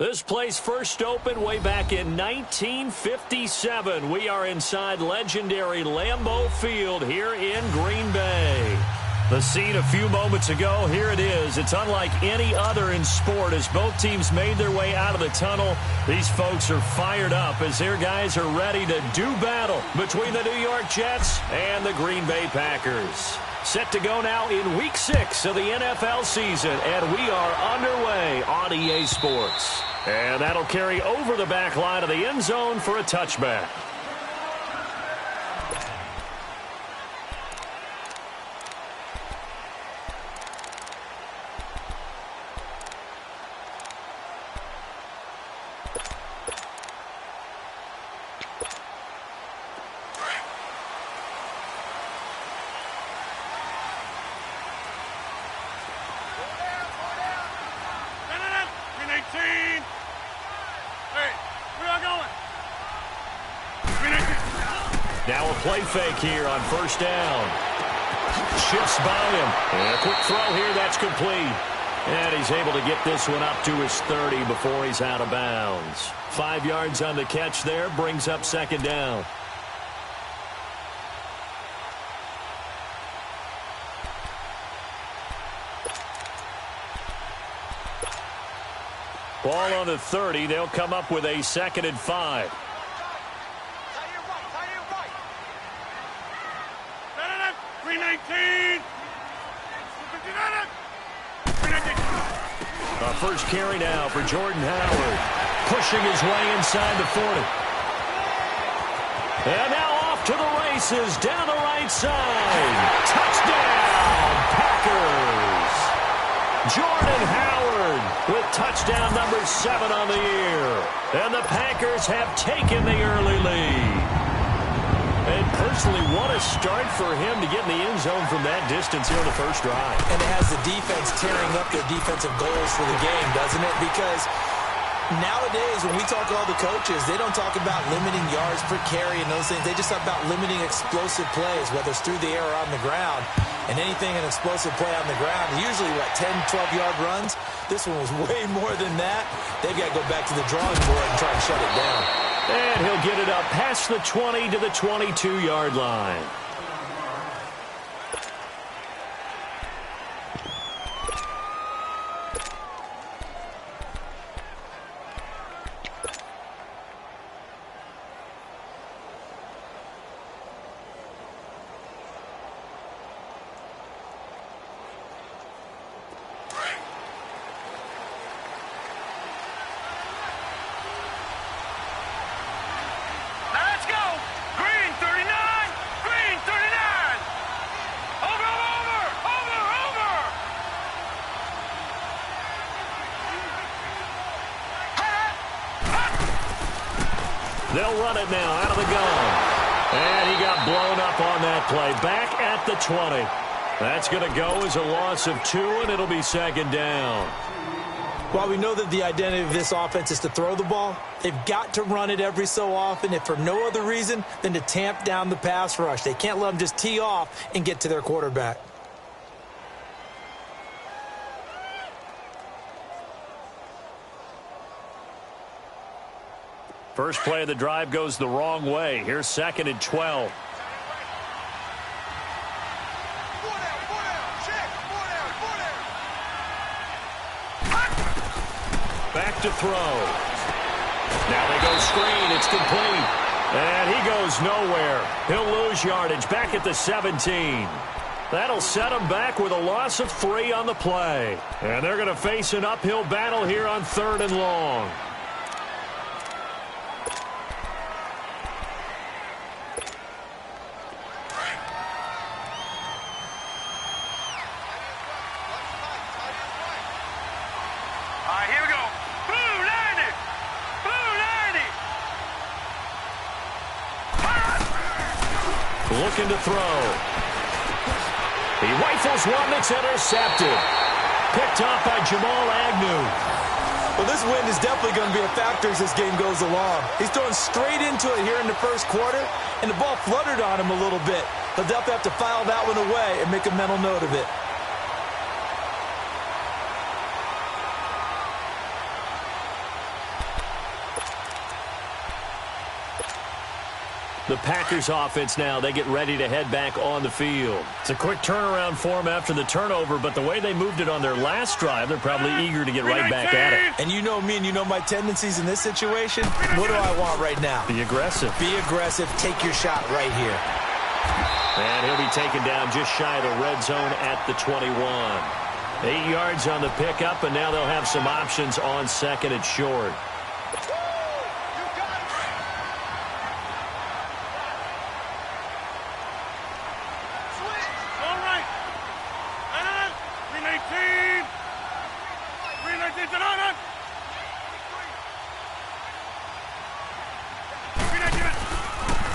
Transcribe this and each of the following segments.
This place first opened way back in 1957. We are inside legendary Lambeau Field here in Green Bay. The scene a few moments ago, here it is. It's unlike any other in sport as both teams made their way out of the tunnel. These folks are fired up as their guys are ready to do battle between the New York Jets and the Green Bay Packers. Set to go now in Week 6 of the NFL season, and we are underway on EA Sports. And that'll carry over the back line of the end zone for a touchback. Now a play fake here on first down. Shifts by him. And a quick throw here, that's complete. And he's able to get this one up to his 30 before he's out of bounds. 5 yards on the catch there, brings up second down. Ball on the 30. They'll come up with a 2nd and 5. Our first carry now for Jordan Howard. Pushing his way inside the 40. And now off to the races down the right side. Touchdown, Packers. Jordan Howard with touchdown number 7 on the year. And the Packers have taken the early lead. And personally, what a start for him to get in the end zone from that distance here in the first drive. And it has the defense tearing up their defensive goals for the game, doesn't it? Because nowadays, when we talk to all the coaches, they don't talk about limiting yards per carry and those things. They just talk about limiting explosive plays, whether it's through the air or on the ground. And anything an explosive play on the ground, usually, 10, 12-yard runs. This one was way more than that. They've got to go back to the drawing board and try and shut it down. And he'll get it up past the 20 to the 22-yard line. They'll run it now out of the gun. And he got blown up on that play. Back at the 20. That's going to go as a loss of 2, and it'll be second down. While we know that the identity of this offense is to throw the ball, they've got to run it every so often, if for no other reason than to tamp down the pass rush. They can't let them just tee off and get to their quarterback. First play of the drive goes the wrong way. Here's 2nd and 12. Back to throw. Now they go screen. It's complete. And he goes nowhere. He'll lose yardage back at the 17. That'll set him back with a loss of 3 on the play. And they're going to face an uphill battle here on 3rd and long. Looking to throw. He rifles one that's intercepted. Picked off by Jamal Agnew. Well, this wind is definitely going to be a factor as this game goes along. He's throwing straight into it here in the first quarter, and the ball fluttered on him a little bit. He'll definitely have to file that one away and make a mental note of it. The Packers offense now, they get ready to head back on the field. It's a quick turnaround for them after the turnover, but the way they moved it on their last drive, they're probably eager to get right back at it. And you know me and you know my tendencies in this situation. What do I want right now? Be aggressive. Be aggressive. Take your shot right here. And he'll be taken down just shy of the red zone at the 21. 8 yards on the pickup, and now they'll have some options on second and short.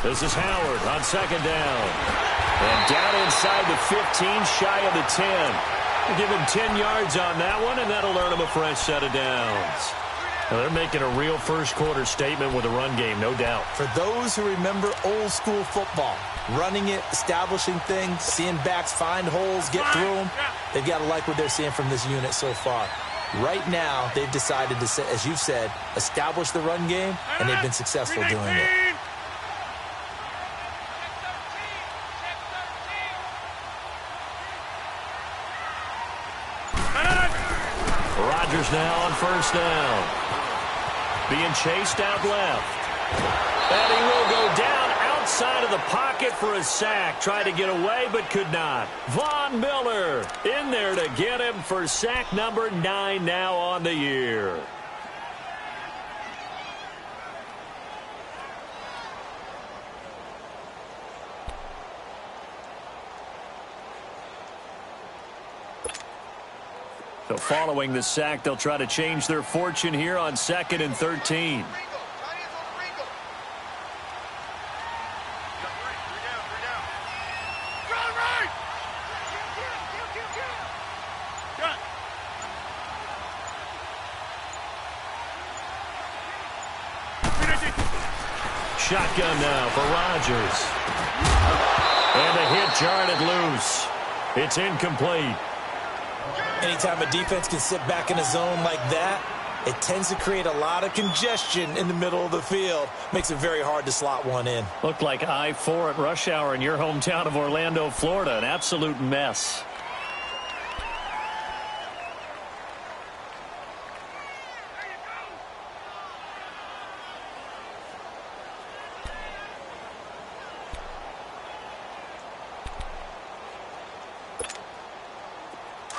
This is Howard on second down. And down inside the 15, shy of the 10. We'll give him 10 yards on that one, and that'll earn him a fresh set of downs. Now they're making a real first-quarter statement with a run game, no doubt. For those who remember old-school football, running it, establishing things, seeing backs find holes, get through them, they've got to like what they're seeing from this unit so far. Right now, they've decided to, as you said, establish the run game, and they've been successful doing it. Rodgers now on first down. Being chased out left. And he will go down outside of the pocket for a sack. Tried to get away but could not. Von Miller in there to get him for sack number 9 now on the year. So following the sack, they'll try to change their fortune here on 2nd and 13. Shotgun now for Rodgers. And the hit jarred it loose. It's incomplete. Anytime a defense can sit back in a zone like that, it tends to create a lot of congestion in the middle of the field. Makes it very hard to slot one in. Looked like I-4 at rush hour in your hometown of Orlando, Florida. An absolute mess.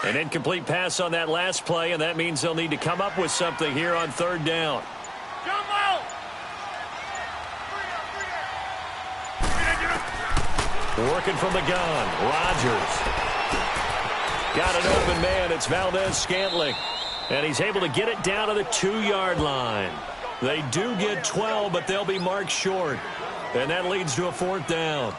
An incomplete pass on that last play, and that means they'll need to come up with something here on 3rd down. Working from the gun, Rodgers. Got an open man, it's Valdez-Scantling. And he's able to get it down to the 2-yard line. They do get 12, but they'll be marked short. And that leads to a 4th down.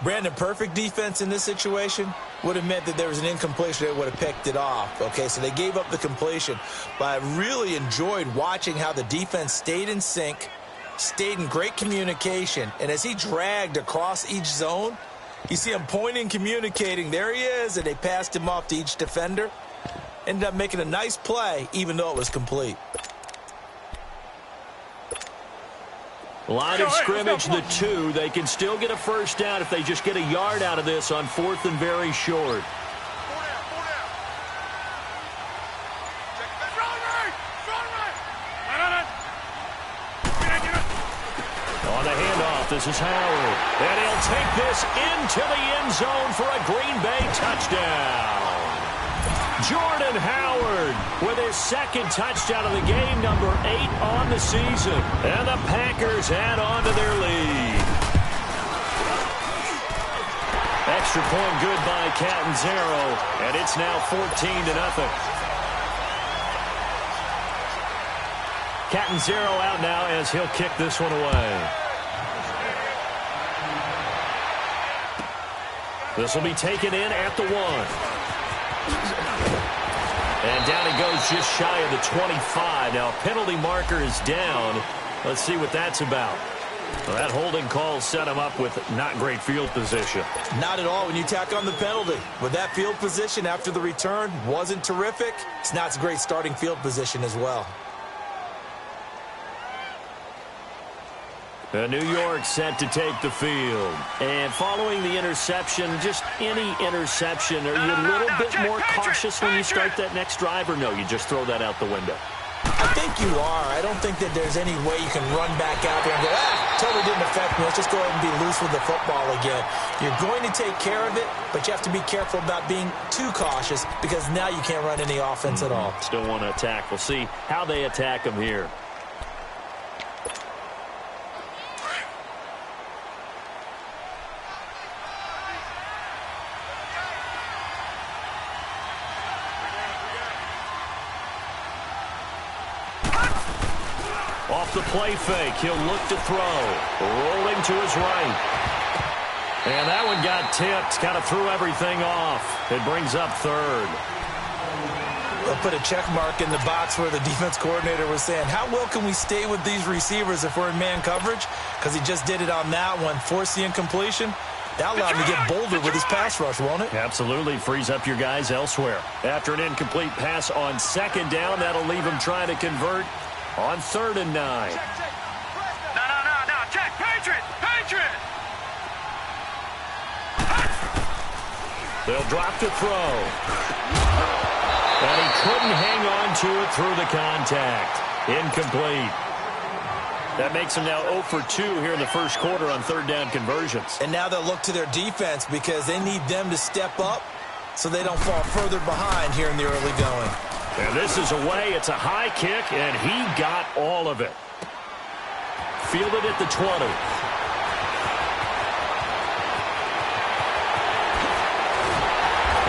Brandon, perfect defense in this situation would have meant that there was an incompletion that would have picked it off. Okay, so they gave up the completion. But I really enjoyed watching how the defense stayed in sync, stayed in great communication. And as he dragged across each zone, you see him pointing, communicating. There he is, and they passed him off to each defender. Ended up making a nice play, even though it was complete. Line of scrimmage, the 2. They can still get a first down if they just get a yard out of this on 4th and very short. On the handoff, this is Howard. And he'll take this into the end zone for a Green Bay touchdown. Jordan Howard with his 2nd touchdown of the game, number 8 on the season. And the Packers add on to their lead. Extra point good by Catanzaro, and it's now 14-0. Catanzaro out now as he'll kick this one away. This will be taken in at the 1. And down he goes just shy of the 25. Now, penalty marker is down. Let's see what that's about. Well, that holding call set him up with not great field position. Not at all when you tack on the penalty. With that field position after the return wasn't terrific. It's not a great starting field position as well. New York set to take the field. And following the interception, just any interception, are you a little bit more cautious when you start that next drive, or no, you just throw that out the window? I think you are. I don't think that there's any way you can run back out there and go, totally didn't affect me. Let's just go ahead and be loose with the football again. You're going to take care of it, but you have to be careful about being too cautious because now you can't run any offense at all. Still want to attack. We'll see how they attack them here. Off the play fake, he'll look to throw. Rolling to his right. And that one got tipped, kind of threw everything off. It brings up third. They'll put a check mark in the box where the defense coordinator was saying, how well can we stay with these receivers if we're in man coverage? Because he just did it on that one, forced the incompletion. That allowed him to get bolder with his pass rush, won't it? Absolutely. Frees up your guys elsewhere. After an incomplete pass on second down, that'll leave him trying to convert on 3rd and 9. Check. No. Check. Patriot. They'll drop to throw. And he couldn't hang on to it through the contact. Incomplete. That makes him now 0 for 2 here in the first quarter on 3rd down conversions. And now they'll look to their defense because they need them to step up so they don't fall further behind here in the early going. And this is away. It's a high kick, and he got all of it. Fielded at the 20.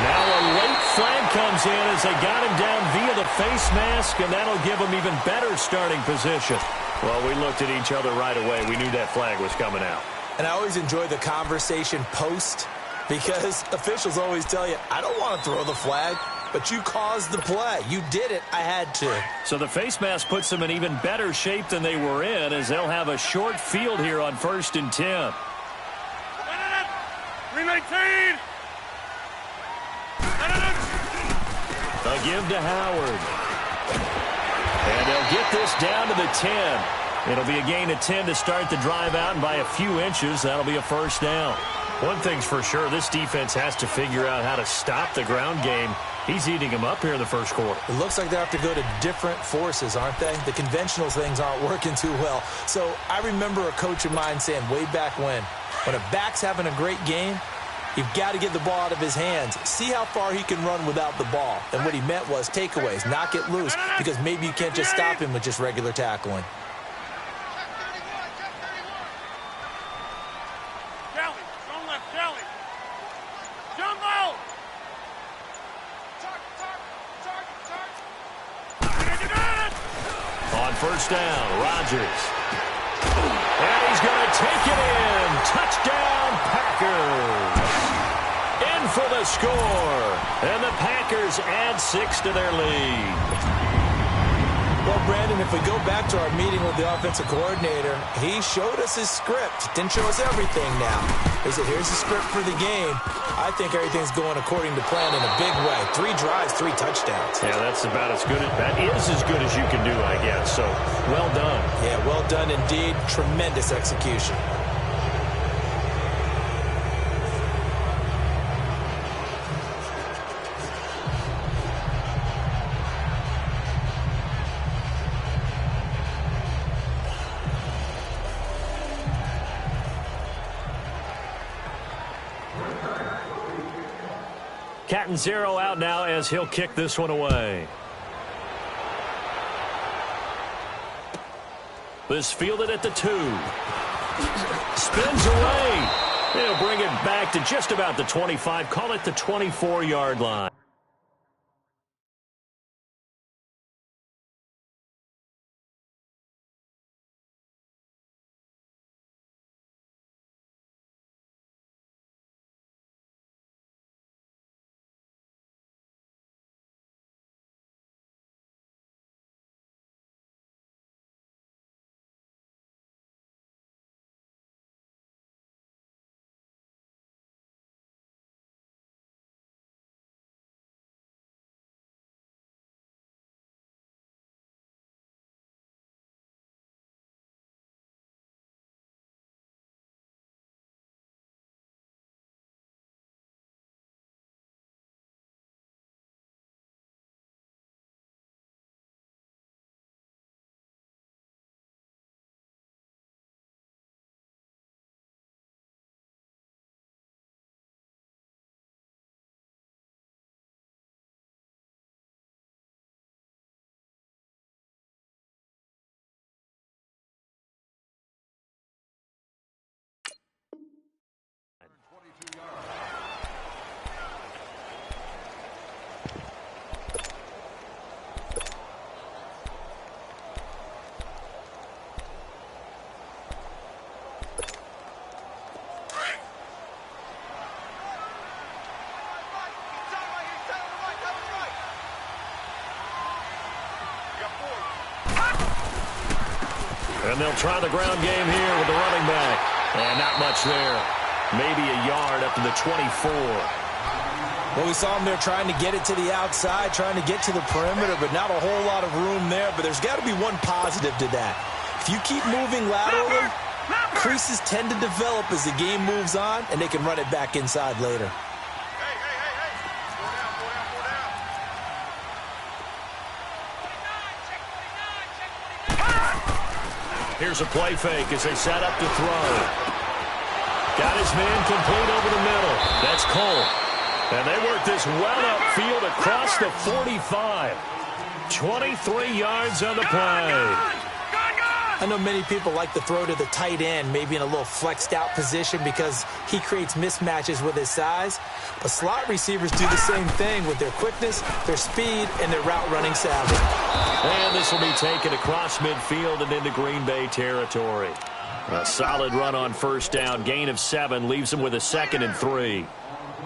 Now a late flag comes in as they got him down via the face mask, and that'll give him even better starting position. Well, we looked at each other right away. We knew that flag was coming out. And I always enjoy the conversation post because officials always tell you, I don't want to throw the flag. But you caused the play. You did it. I had to. So the face mask puts them in even better shape than they were in as they'll have a short field here on 1st and 10. 319. A give to Howard. And they'll get this down to the 10. It'll be a gain of 10 to start the drive out, and by a few inches, that'll be a 1st down. One thing's for sure, this defense has to figure out how to stop the ground game. He's eating them up here in the first quarter. It looks like they have to go to different forces, aren't they? The conventional things aren't working too well. So I remember a coach of mine saying way back when a back's having a great game, you've got to get the ball out of his hands. See how far he can run without the ball. And what he meant was takeaways, not get loose, because maybe you can't just stop him with just regular tackling. First down, Rodgers. And he's going to take it in. Touchdown, Packers. In for the score. And the Packers add 6 to their lead. Well, Brandon, if we go back to our meeting with the offensive coordinator, he showed us his script. Didn't show us everything now. He said, here's the script for the game. I think everything's going according to plan in a big way. 3 drives, 3 touchdowns. Yeah, that's about as good. That is as good as you can do, I guess. So, well done. Yeah, well done indeed. Tremendous execution. Cat and 0 out now as he'll kick this one away. This fielded at the 2. Spins away. He'll bring it back to just about the 25. Call it the 24-yard line. they'll try the ground game here with the running back. And not much there. Maybe a yard up to the 24. Well, we saw him there trying to get it to the outside, trying to get to the perimeter, but not a whole lot of room there. But there's got to be one positive to that. If you keep moving laterally, creases tend to develop as the game moves on, and they can run it back inside later. Here's a play fake as they set up to throw. Got his man complete over the middle. That's Cole. And they work this well upfield across the 45. 23 yards on the play. I know many people like to throw to the tight end, maybe in a little flexed out position because he creates mismatches with his size. But slot receivers do the same thing with their quickness, their speed, and their route running savvy. And this will be taken across midfield and into Green Bay territory. A solid run on first down. Gain of 7 leaves them with a 2nd and 3.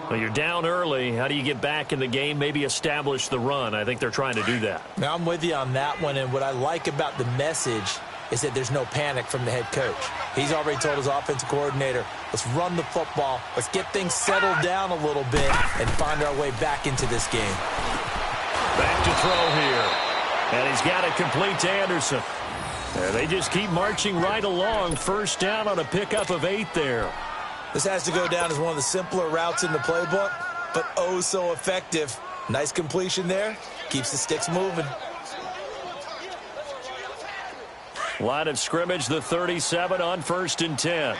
Well, you're down early. How do you get back in the game? Maybe establish the run. I think they're trying to do that. Now, I'm with you on that one, and what I like about the message is that there's no panic from the head coach. He's already told his offensive coordinator, let's run the football, let's get things settled down a little bit and find our way back into this game. Back to throw here. And he's got it complete to Anderson. And they just keep marching right along. First down on a pickup of 8 there. This has to go down as one of the simpler routes in the playbook, but oh so effective. Nice completion there. Keeps the sticks moving. Line of scrimmage, the 37 on 1st and 10.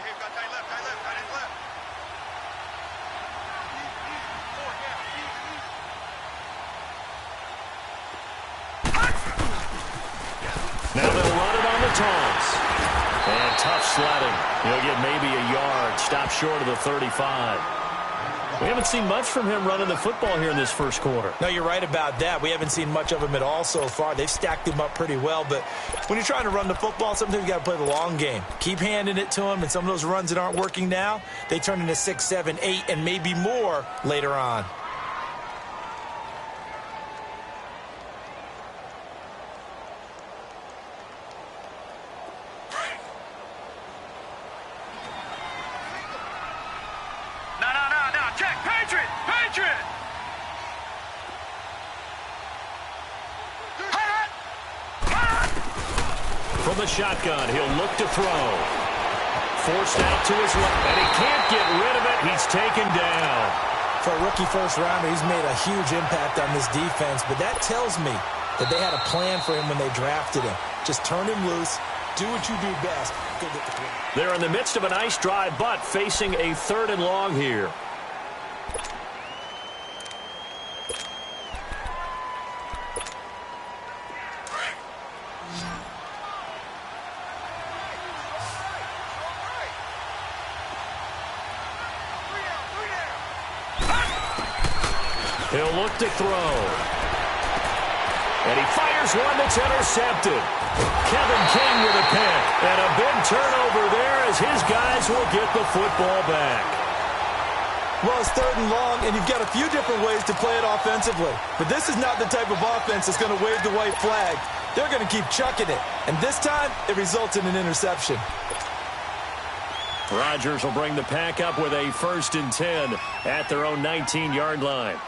Now they'll run it on the toss. And tough sledding. He'll get maybe a yard. Stop short of the 35. We haven't seen much from him running the football here in this first quarter. No, you're right about that. We haven't seen much of him at all so far. They've stacked him up pretty well, but when you're trying to run the football, sometimes you got to play the long game. Keep handing it to him, and some of those runs that aren't working now, they turn into 6, 7, 8, and maybe more later on. From the shotgun, he'll look to throw. Forced out to his left, and he can't get rid of it. He's taken down. For a rookie first-rounder, he's made a huge impact on this defense, but that tells me that they had a plan for him when they drafted him. Just turn him loose, do what you do best, go get the play. They're in the midst of a nice drive, but facing a 3rd and long here. He'll look to throw. And he fires one that's intercepted. Kevin King with a pick. And a big turnover there as his guys will get the football back. Well, it's 3rd and long, and you've got a few different ways to play it offensively. But this is not the type of offense that's going to wave the white flag. They're going to keep chucking it. And this time, it results in an interception. Rodgers will bring the pack up with a 1st and 10 at their own 19-yard line.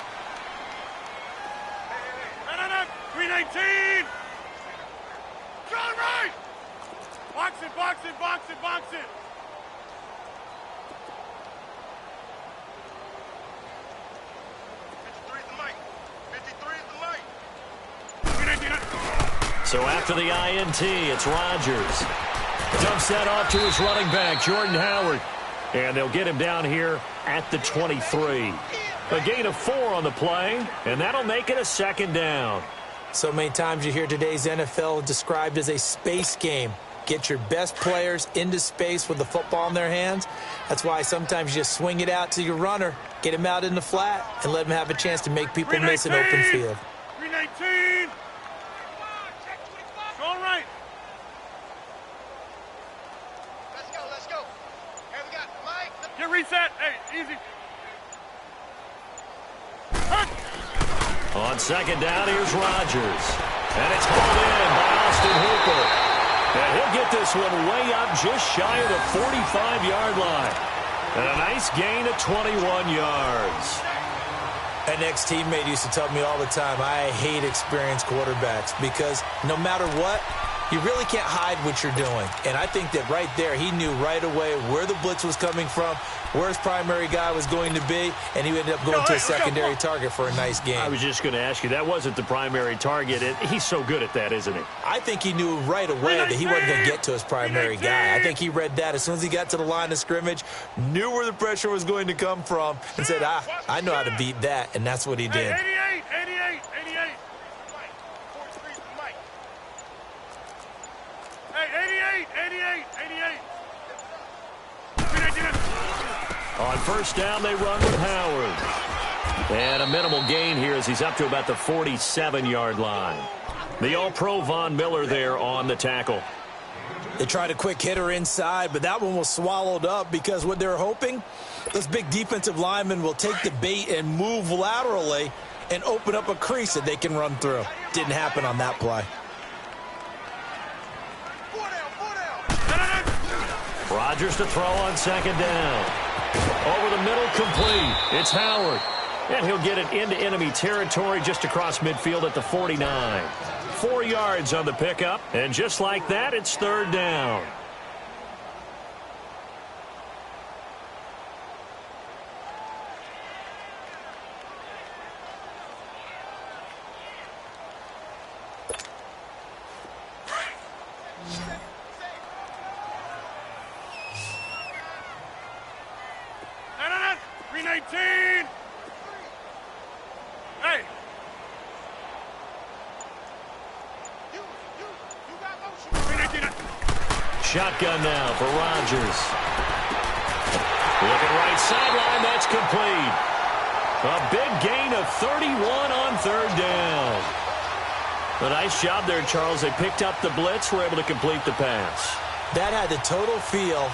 319! John right! Box it, box it, box it, box it! So after the INT, it's Rodgers. Dumps that off to his running back, Jordan Howard. And they'll get him down here at the 23. A gain of 4 on the play, and that'll make it a 2nd down. So many times you hear today's NFL described as a space game. Get your best players into space with the football in their hands. That's why sometimes you just swing it out to your runner, get him out in the flat, and let him have a chance to make people miss an open field. 319! Going right. Let's go. Here we got Mike. Get reset. Hey, easy. On 2nd down, here's Rodgers. And it's hauled in by Austin Hooper. And he'll get this one way up just shy of the 45-yard line. And a nice gain of 21 yards. An ex-teammate used to tell me all the time, I hate experienced quarterbacks because no matter what, you really can't hide what you're doing. And I think that right there, he knew right away where the blitz was coming from, where his primary guy was going to be, and he ended up going to a secondary target for a nice game. I was just going to ask you, that wasn't the primary target. He's so good at that, isn't he? I think he knew right away that he wasn't going to get to his primary guy. I think he read that as soon as he got to the line of scrimmage, knew where the pressure was going to come from, and said, I know how to beat that, and that's what he did. 88, 88, 88. Hey, 88, 88, 88. On first down, they run with Howard. And a minimal gain here as he's up to about the 47-yard line. The All-Pro Von Miller there on the tackle. They tried a quick hitter inside, but that one was swallowed up because what they're hoping, those big defensive linemen will take the bait and move laterally and open up a crease that they can run through. Didn't happen on that play. Rodgers to throw on second down. Over the middle, complete. It's Howard. And he'll get it into enemy territory just across midfield at the 49. 4 yards on the pickup. And just like that, it's third down. Hey! Shotgun now for Rodgers. Looking right sideline, that's complete. A big gain of 31 on third down. A nice job there, Charles. They picked up the blitz, were able to complete the pass. That had the total feel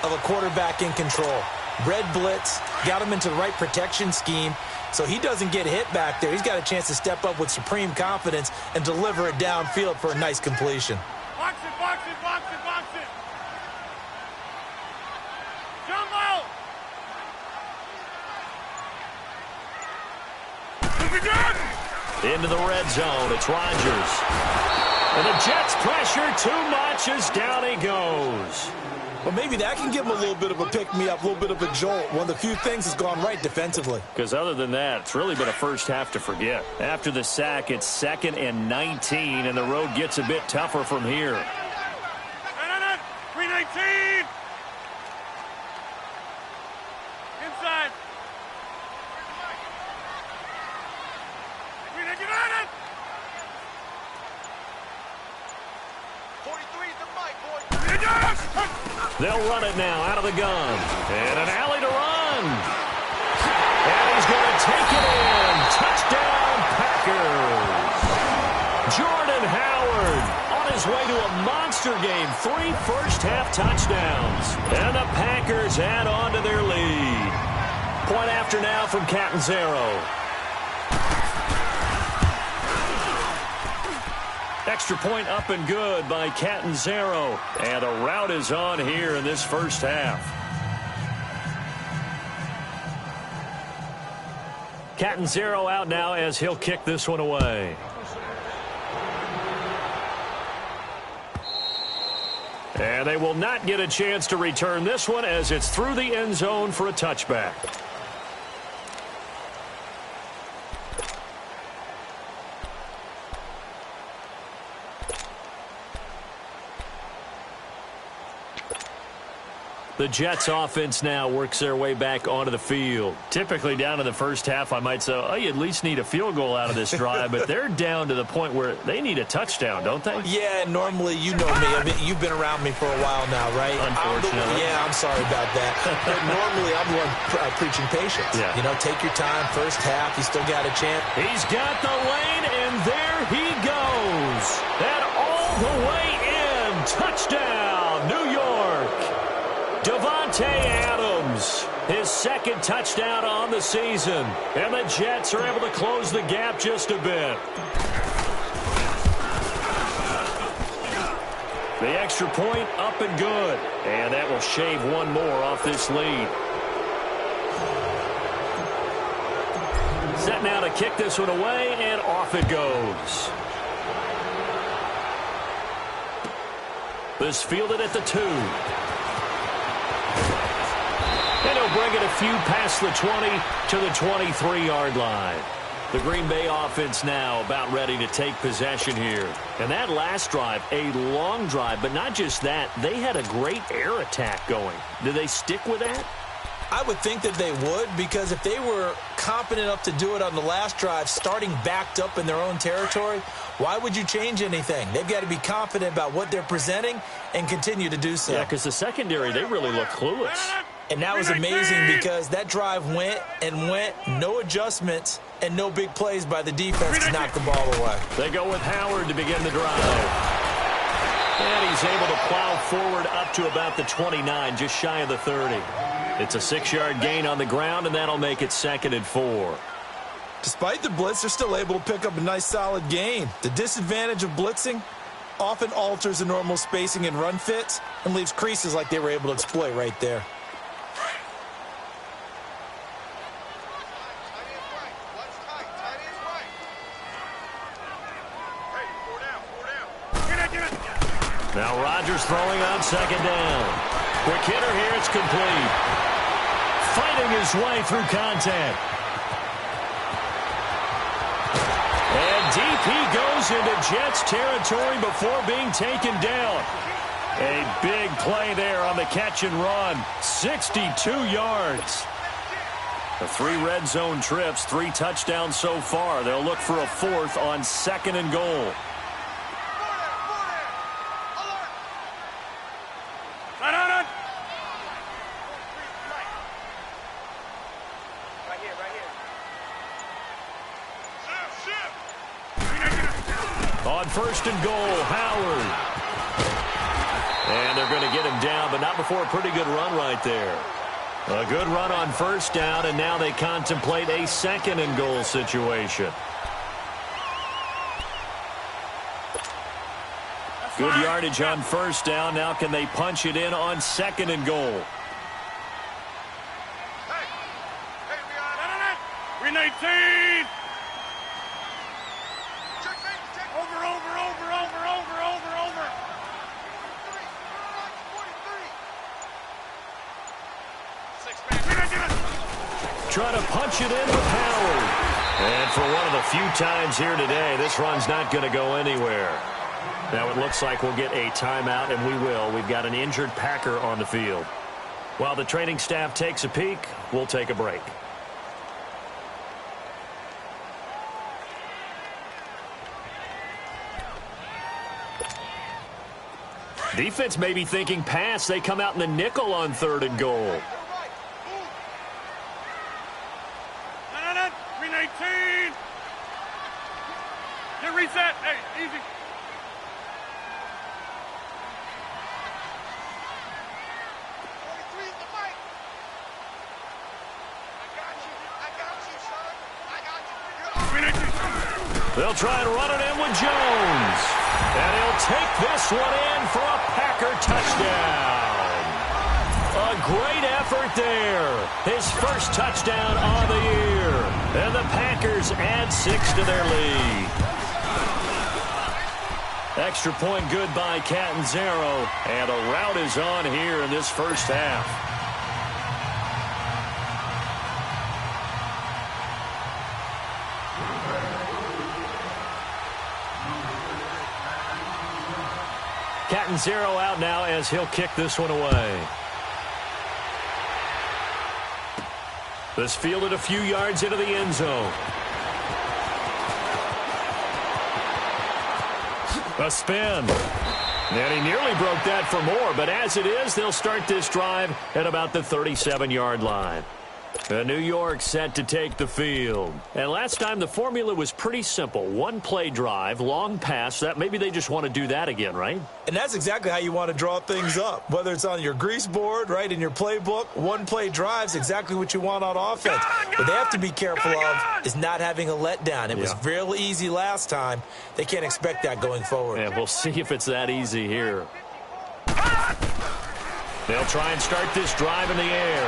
of a quarterback in control. Red blitz, got him into the right protection scheme, so he doesn't get hit back there. He's got a chance to step up with supreme confidence and deliver it downfield for a nice completion. Box it, box it, box it, box it. Jumbo! Into the red zone, it's Rodgers. And the Jets pressure too much as down he goes. Well, maybe that can give him a little bit of a pick-me-up, a little bit of a jolt. One of the few things that's gone right defensively. Because other than that, it's really been a first half to forget. After the sack, it's 2nd and 19, and the road gets a bit tougher from here. 319! Inside. 43's the mic, boy. They'll run it now out of the gun. And an alley to run. And he's going to take it in. Touchdown, Packers. Jordan Howard on his way to a monster game. 3 first-half touchdowns. And the Packers add on to their lead. Point after now from Catanzaro. Extra point up and good by Catanzaro. And the route is on here in this first half. Catanzaro out now as he'll kick this one away. And they will not get a chance to return this one as it's through the end zone for a touchback. The Jets offense now works their way back onto the field. Typically down in the first half, I might say, oh, you at least need a field goal out of this drive, but they're down to the point where they need a touchdown, don't they? Yeah, normally, you know me. I mean, you've been around me for a while now, right? Unfortunately. I'm sorry about that. But normally, I'm the one preaching patience. Yeah. You know, take your time. First half, you still got a chance. He's got the lane, and there he goes. And all the way in. Touchdown, New York. Davante Adams, his 2nd touchdown on the season. And the Jets are able to close the gap just a bit. The extra point up and good. And that will shave one more off this lead. Set now to kick this one away, and off it goes. This fielded at the 2. And he'll bring it a few past the 20 to the 23-yard line. The Green Bay offense now about ready to take possession here. And that last drive, a long drive, but not just that. They had a great air attack going. Do they stick with that? I would think that they would, because if they were competent enough to do it on the last drive, starting backed up in their own territory, why would you change anything? They've got to be confident about what they're presenting and continue to do so. Yeah, because the secondary, they really look clueless. And that was amazing because that drive went and went, no adjustments, and no big plays by the defense to knock the ball away. They go with Howard to begin the drive. And he's able to plow forward up to about the 29, just shy of the 30. It's a 6-yard gain on the ground, and that'll make it 2nd and 4. Despite the blitz, they're still able to pick up a nice, solid gain. The disadvantage of blitzing often alters the normal spacing and run fits and leaves creases like they were able to exploit right there. Now Rodgers throwing on 2nd down. Quick hitter here, it's complete. Fighting his way through contact. And deep he goes into Jets territory before being taken down. A big play there on the catch and run. 62 yards. The 3 red zone trips, 3 touchdowns so far. They'll look for a 4th on 2nd and goal. On 1st and goal, Howard. And they're going to get him down, but not before a pretty good run right there. A good run on 1st down, and now they contemplate a 2nd and goal situation. Good yardage on 1st down. Now can they punch it in on 2nd and goal? Green 19. Trying to punch it in with Howard. And for one of the few times here today, this run's not going to go anywhere. Now it looks like we'll get a timeout, and we will. We've got an injured Packer on the field. While the training staff takes a peek, we'll take a break. Defense may be thinking pass. They come out in the nickel on 3rd and goal. Green 19. Get reset. Hey, easy. They'll try and run it in with Jones. And he'll take this one in for a Packer touchdown. A great effort there. His first touchdown on the year. And the Packers add 6 to their lead. Extra point good by Catanzaro. And a rout is on here in this first half. Catanzaro out now as he'll kick this one away. This fielded a few yards into the end zone. A spin. And he nearly broke that for more, but as it is, they'll start this drive at about the 37-yard line. New York set to take the field. And last time the formula was pretty simple. 1-play drive, long pass. That maybe they just want to do that again, right? And that's exactly how you want to draw things up. Whether it's on your grease board, right, in your playbook, 1-play drive's exactly what you want on offense. What they have to be careful of is not having a letdown. It was real easy last time. They can't expect that going forward. And we'll see if it's that easy here. They'll try and start this drive in the air.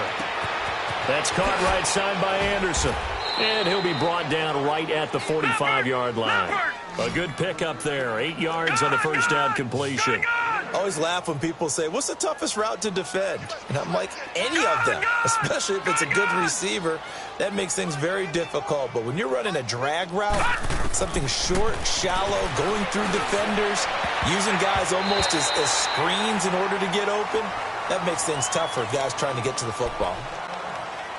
That's caught right side by Anderson. And he'll be brought down right at the 45-yard line. A good pickup there. 8 yards on the first down completion. I always laugh when people say, what's the toughest route to defend? And I'm like, any of them, especially if it's a good receiver. That makes things very difficult. But when you're running a drag route, something short, shallow, going through defenders, using guys almost as screens in order to get open, that makes things tough for guys trying to get to the football.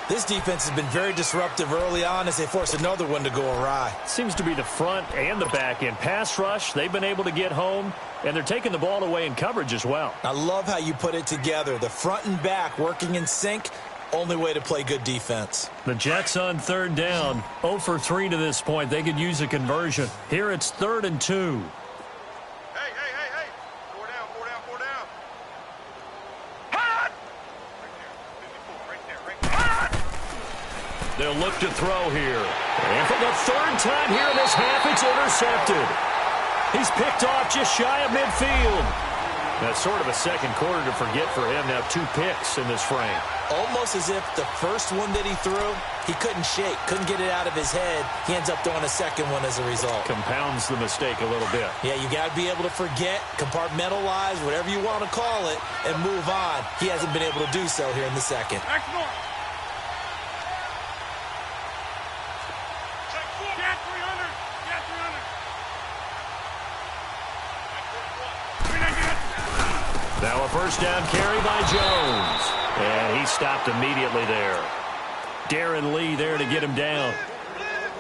This defense has been very disruptive early on as they force another one to go awry. Seems to be the front and the back end. Pass rush, they've been able to get home, and they're taking the ball away in coverage as well. I love how you put it together. The front and back working in sync, only way to play good defense. The Jets on third down, 0 for 3 to this point. They could use a conversion. Here it's 3rd and 2. They'll look to throw here. And for the 3rd time here in this half, it's intercepted. He's picked off just shy of midfield. That's sort of a second quarter to forget for him. Now 2 picks in this frame. Almost as if the first one that he threw, he couldn't shake, couldn't get it out of his head. He ends up throwing a second one as a result. Compounds the mistake a little bit. Yeah, you got to be able to forget, compartmentalize, whatever you want to call it, and move on. He hasn't been able to do so here in the second. Now a first down carry by Jones. And he stopped immediately there. Darren Lee there to get him down. Yeah,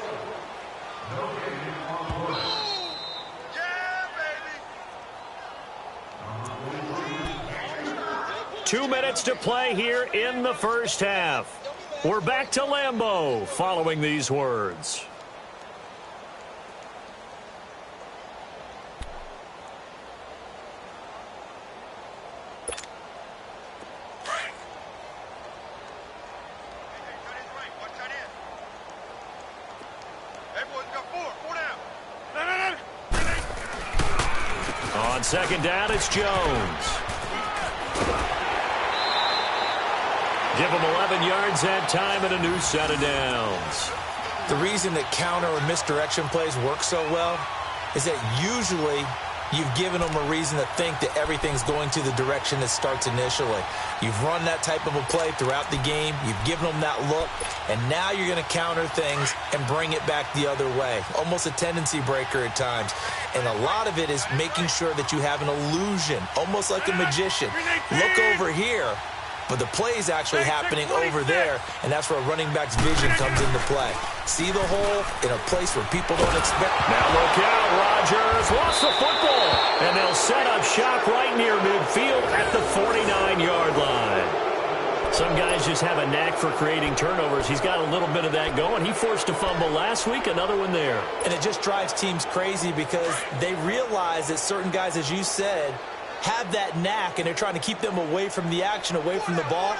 2 minutes to play here in the first half. We're back to Lambeau following these words. On second down, it's Jones. Give him 11 yards that time and a new set of downs. The reason that counter or misdirection plays work so well is that usually you've given them a reason to think that everything's going to the direction it starts initially. You've run that type of a play throughout the game. You've given them that look, and now you're going to counter things and bring it back the other way. Almost a tendency breaker at times. And a lot of it is making sure that you have an illusion, almost like a magician. Look over here, but the play is actually happening over there, and that's where a running back's vision comes into play. See the hole in a place where people don't expect. Now look out, Rodgers lost the football, and they'll set up shop right near midfield at the 49-yard line. Some guys just have a knack for creating turnovers. He's got a little bit of that going. He forced a fumble last week, another one there. And it just drives teams crazy because they realize that certain guys, as you said, have that knack, and they're trying to keep them away from the action, away from the ball.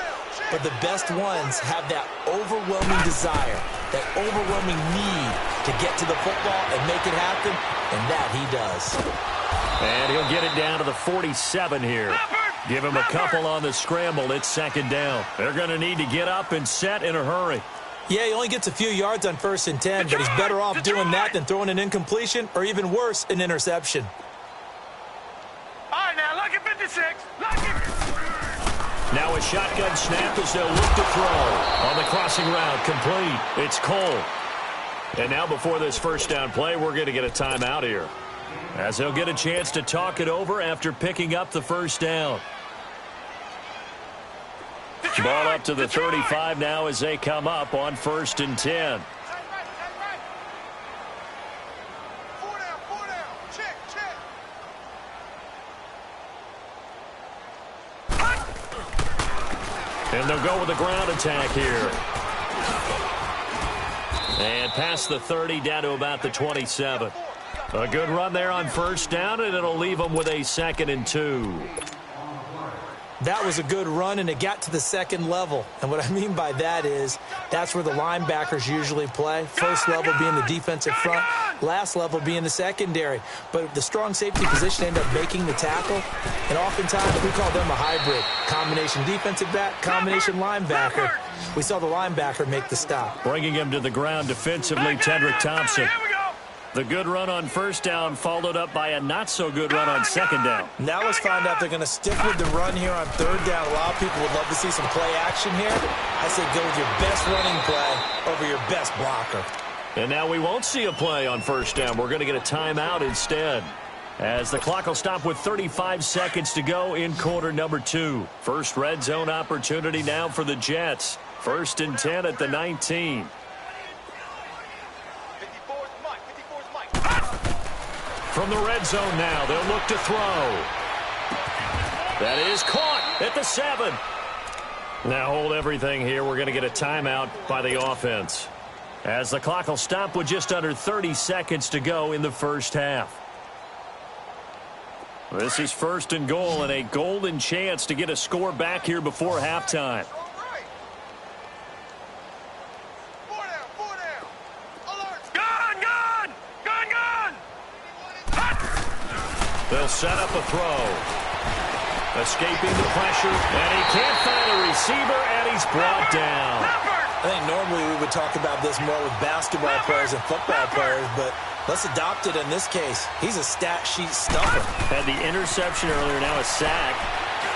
But the best ones have that overwhelming desire, that overwhelming need to get to the football and make it happen, and that he does. And he'll get it down to the 47 here. Give him a couple on the scramble. It's second down. They're going to need to get up and set in a hurry. Yeah, he only gets a few yards on 1st and 10, but he's better off doing that than throwing an incompletion or even worse, an interception. All right, now, look at 56. Now a shotgun snap as they'll look to throw. On the crossing route, complete. It's Cole. And now before this first down play, we're going to get a timeout here, as they'll get a chance to talk it over after picking up the first down. Ball up to the 35 now as they come up on 1st and 10. And they'll go with the ground attack here. And past the 30 down to about the 27. A good run there on 1st down, and it'll leave them with a 2nd and 2. That was a good run, and it got to the second level. And what I mean by that is that's where the linebackers usually play. First level being the defensive front, last level being the secondary. But the strong safety position ended up making the tackle, and oftentimes we call them a hybrid. Combination defensive back, combination linebacker. We saw the linebacker make the stop. Bringing him to the ground defensively, Tedrick Thompson. The good run on first down followed up by a not-so-good run on second down. Now let's find out if they're going to stick with the run here on third down. A lot of people would love to see some play action here. I say go with your best running play over your best blocker. And now we won't see a play on first down. We're going to get a timeout instead, as the clock will stop with 35 seconds to go in quarter number 2. First red zone opportunity now for the Jets. 1st and 10 at the 19. From the red zone now, they'll look to throw. That is caught at the 7. Now hold everything here. We're going to get a timeout by the offense, as the clock will stop with just under 30 seconds to go in the first half. This is 1st and goal, and a golden chance to get a score back here before halftime. They'll set up a throw. Escaping the pressure, and he can't find a receiver, and he's brought down. I think normally we would talk about this more with basketball players and football players, but let's adopt it in this case. He's a stat sheet stuffer. Had the interception earlier, now a sack.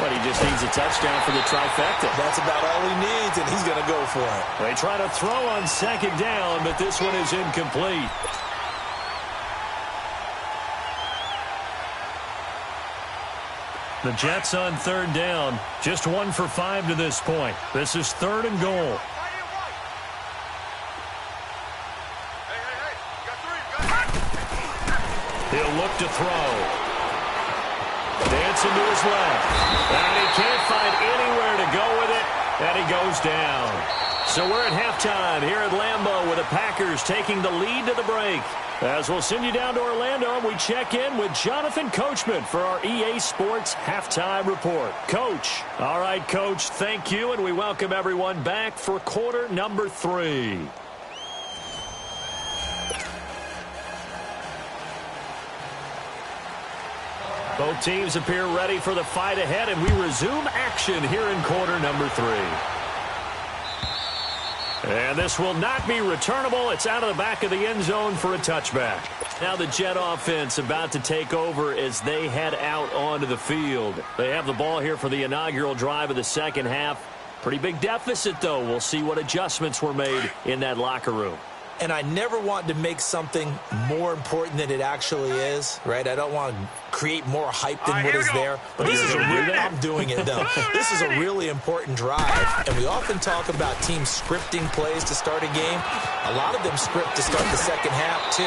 But he just needs a touchdown for the trifecta. That's about all he needs, and he's going to go for it. They try to throw on second down, but this one is incomplete. The Jets on third down, just 1 for 5 to this point. This is 3rd and goal. He'll look to throw. Dancing to his left. And he can't find anywhere to go with it, and he goes down. So we're at halftime here at Lambeau with the Packers taking the lead to the break. As we'll send you down to Orlando, we check in with Jonathan Coachman for our EA Sports Halftime Report. Coach. All right, Coach, thank you, and we welcome everyone back for quarter number 3. Both teams appear ready for the fight ahead, and we resume action here in quarter number 3. And this will not be returnable. It's out of the back of the end zone for a touchback. Now the Jet offense about to take over as they head out onto the field. They have the ball here for the inaugural drive of the second half. Pretty big deficit, though. We'll see what adjustments were made in that locker room. And I never want to make something more important than it actually is, right? I don't want to create more hype than what is there. But this is I'm doing it, though. This is a really important drive. And we often talk about teams scripting plays to start a game. A lot of them script to start the second half, too.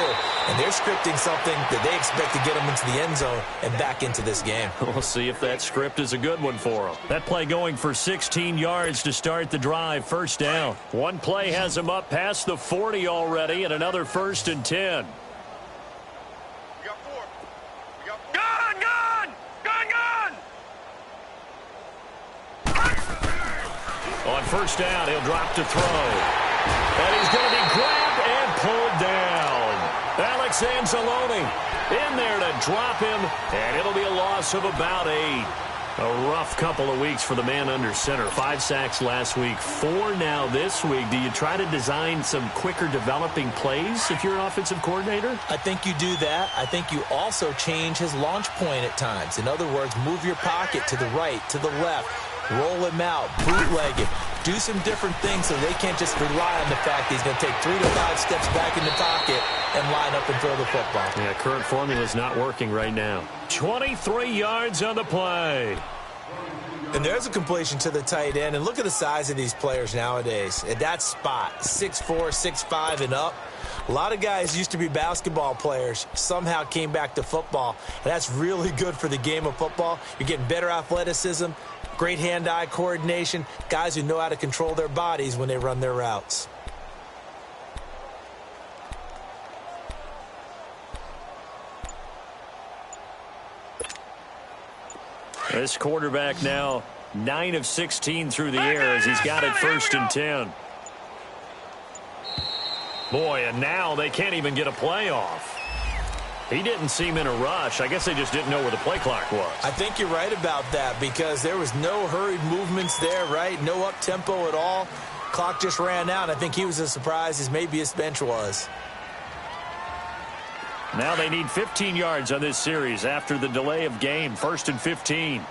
And they're scripting something that they expect to get them into the end zone and back into this game. We'll see if that script is a good one for them. That play going for 16 yards to start the drive, first down. One play has them up past the 40 already, and another 1st and 10. On first down, he'll drop to throw. And he's going to be grabbed and pulled down. Alex Anzalone in there to drop him, and it'll be a loss of about 8. A rough couple of weeks for the man under center. 5 sacks last week, 4 now this week. Do you try to design some quicker developing plays if you're an offensive coordinator? I think you do that. I think you also change his launch point at times. In other words, move your pocket to the right, to the left, roll him out, bootleg him. Do some different things so they can't just rely on the fact that he's going to take 3 to 5 steps back in the pocket and line up and throw the football. Yeah, current formula is not working right now. 23 yards on the play. And there's a completion to the tight end. And look at the size of these players nowadays. At that spot, 6'4", 6'5", and up. A lot of guys used to be basketball players, somehow came back to football. And that's really good for the game of football. You're getting better athleticism, great hand-eye coordination, guys who know how to control their bodies when they run their routes. This quarterback now 9 of 16 through the air as he's got it 1st and 10. Boy, and now they can't even get a play off. He didn't seem in a rush. I guess they just didn't know where the play clock was. I think you're right about that because there was no hurried movements there, right? No up-tempo at all. Clock just ran out. I think he was as surprised as maybe his bench was. Now they need 15 yards on this series after the delay of game. 1st and 15.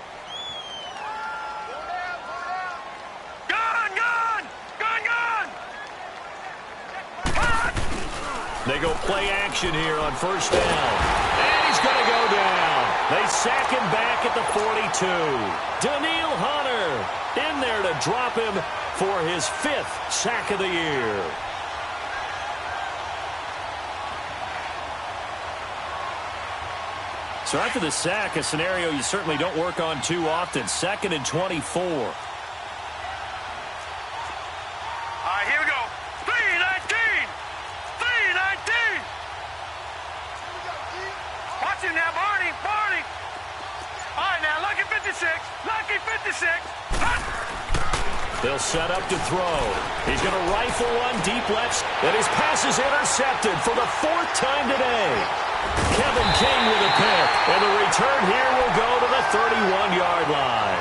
They go play action here on 1st down. And he's going to go down. They sack him back at the 42. Daniil Hunter in there to drop him for his 5th sack of the year. So after the sack, a scenario you certainly don't work on too often. 2nd and 24. Lucky 56. They'll set up to throw. He's going to rifle one deep left. And his pass is intercepted for the 4th time today. Kevin King with a pick. And the return here will go to the 31-yard line.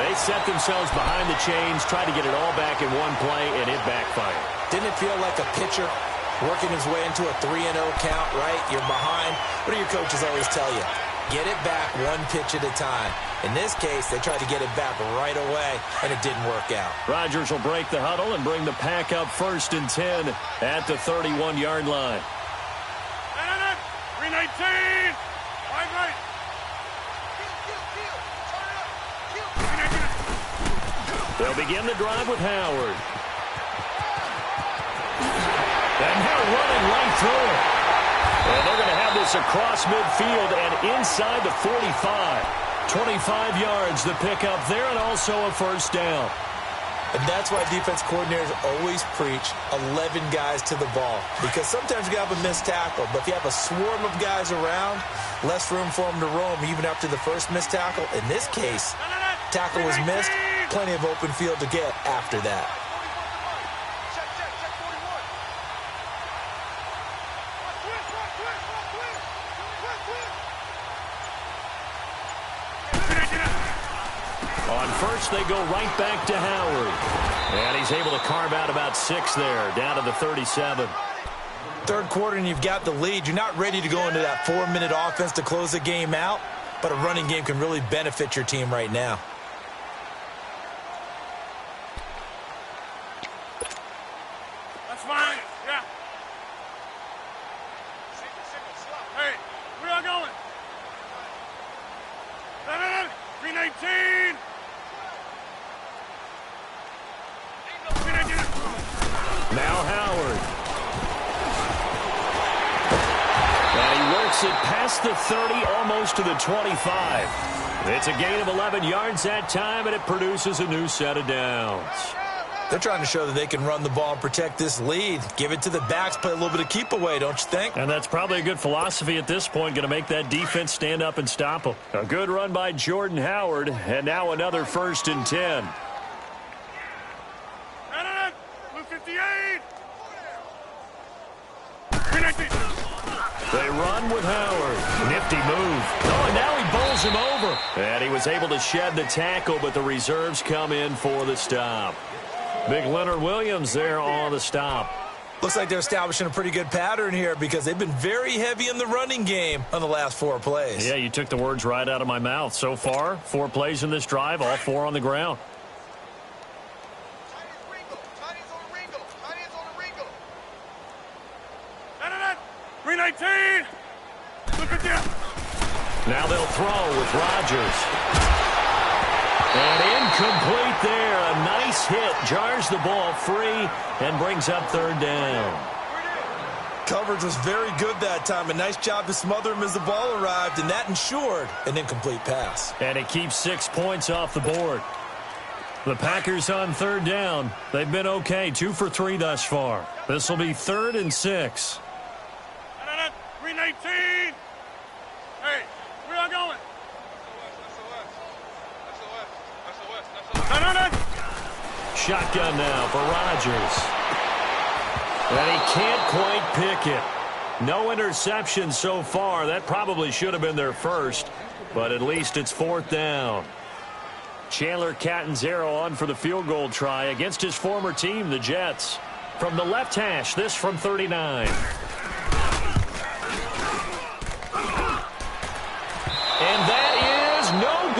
They set themselves behind the chains, tried to get it all back in one play, and it backfired. Didn't it feel like a pitcher working his way into a 3-0 count, right? You're behind. What do your coaches always tell you? Get it back one pitch at a time. In this case, they tried to get it back right away, and it didn't work out. Rodgers will break the huddle and bring the pack up 1st and 10 at the 31-yard line. 319. Right. They'll begin the drive with Howard. And now running right through it. And they're going to have this across midfield and inside the 45. 25 yards the pickup there and also a 1st down. And that's why defense coordinators always preach 11 guys to the ball. Because sometimes you have a missed tackle, but if you have a swarm of guys around, less room for them to roam even after the first missed tackle. In this case, tackle was missed, plenty of open field to get after that. On 1st, they go right back to Howard. And he's able to carve out about 6 there, down to the 37. 3rd quarter and you've got the lead. You're not ready to go into that 4-minute offense to close the game out, but a running game can really benefit your team right now. That's fine. Yeah. Hey, where y'all going? 319. Now Howard. And he works it past the 30, almost to the 25. It's a gain of 11 yards that time, and it produces a new set of downs. They're trying to show that they can run the ball and protect this lead. Give it to the backs, play a little bit of keep away, don't you think? And that's probably a good philosophy at this point, going to make that defense stand up and stop them. A good run by Jordan Howard, and now another 1st and 10. They run with Howard. Nifty move. Oh, and now he bowls him over. And he was able to shed the tackle, but the reserves come in for the stop. Big Leonard Williams there on the stop. Looks like they're establishing a pretty good pattern here because they've been very heavy in the running game on the last 4 plays. Yeah, you took the words right out of my mouth. So far, 4 plays in this drive, all 4 on the ground. Now they'll throw with Rodgers. And incomplete there. A nice hit. Jars the ball free and brings up 3rd down. Coverage was very good that time. A nice job to smother him as the ball arrived, and that ensured an incomplete pass. And it keeps 6 points off the board. The Packers on 3rd down. They've been okay. 2 for 3 thus far. This will be 3rd and 6. 319. Hey, where y'all going? shotgun now for Rodgers. And he can't quite pick it. No interception so far. That probably should have been their first, but at least it's 4th down. Chandler Catanzaro on for the field goal try against his former team, the Jets. From the left hash, this from 39. And that is no